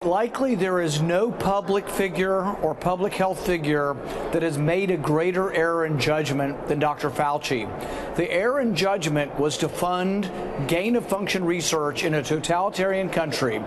Likely there is no public figure or public health figure that has made a greater error in judgment than Dr. Fauci. The error in judgment was to fund gain-of-function research in a totalitarian country,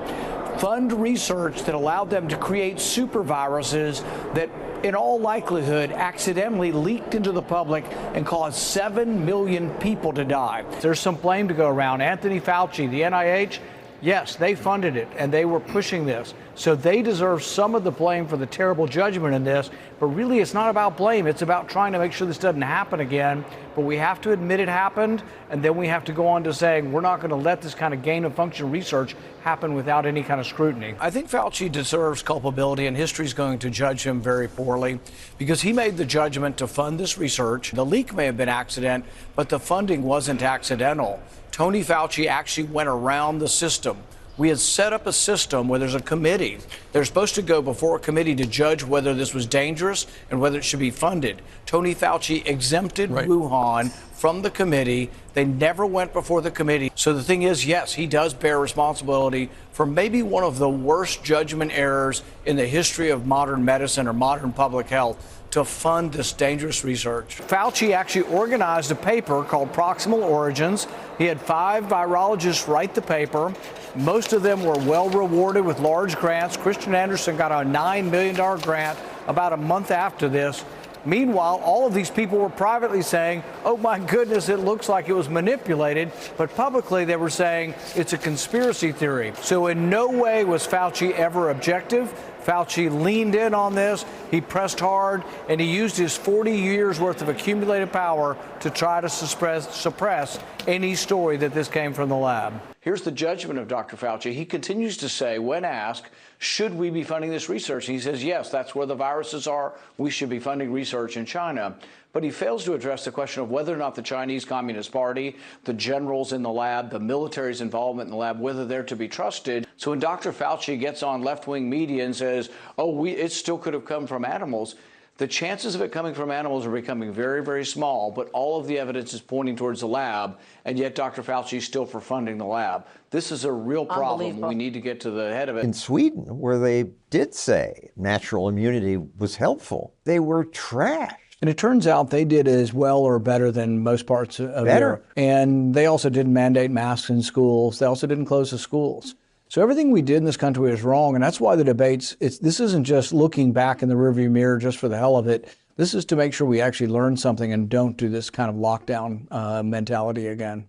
fund research that allowed them to create superviruses that in all likelihood accidentally leaked into the public and caused 7 million people to die. There's some blame to go around. Anthony Fauci, the NIH, yes, they funded it and they were pushing this. So they deserve some of the blame for the terrible judgment in this. But really, it's not about blame. It's about trying to make sure this doesn't happen again. But we have to admit it happened. And then we have to go on to saying we're not going to let this kind of gain of function research happen without any kind of scrutiny. I think Fauci deserves culpability, and history is going to judge him very poorly because he made the judgment to fund this research. The leak may have been accident, but the funding wasn't accidental. Tony Fauci actually went around the system. We had set up a system where there's a committee. They're supposed to go before a committee to judge whether this was dangerous and whether it should be funded. Tony Fauci exempted Wuhan from the committee. They never went before the committee. So the thing is, yes, he does bear responsibility for maybe one of the worst judgment errors in the history of modern medicine or modern public health, to fund this dangerous research. Fauci actually organized a paper called Proximal Origins. He had 5 virologists write the paper. Most of them were well rewarded with large grants. Christian Anderson got a $9 million grant about a month after this. Meanwhile, all of these people were privately saying, oh my goodness, it looks like it was manipulated. But publicly they were saying it's a conspiracy theory. So in no way was Fauci ever objective. Fauci leaned in on this, he pressed hard, and he used his 40 years worth of accumulated power to try to suppress any story that this came from the lab. Here's the judgment of Dr. Fauci. He continues to say, when asked, should we be funding this research? He says, yes, that's where the viruses are. We should be funding research in China. But he fails to address the question of whether or not the Chinese Communist Party, the generals in the lab, the military's involvement in the lab, whether they're to be trusted. So when Dr. Fauci gets on left-wing media and says, oh, it still could have come from animals, the chances of it coming from animals are becoming very, very small, but all of the evidence is pointing towards the lab, and yet Dr. Fauci is still for funding the lab. This is a real problem. We need to get to the head of it. In Sweden, where they did say natural immunity was helpful, they were trashed. And it turns out they did as well or better than most parts of Europe. And they also didn't mandate masks in schools. They also didn't close the schools. So everything we did in this country is wrong. And that's why the debates, this isn't just looking back in the rearview mirror just for the hell of it. This is to make sure we actually learn something and don't do this kind of lockdown mentality again.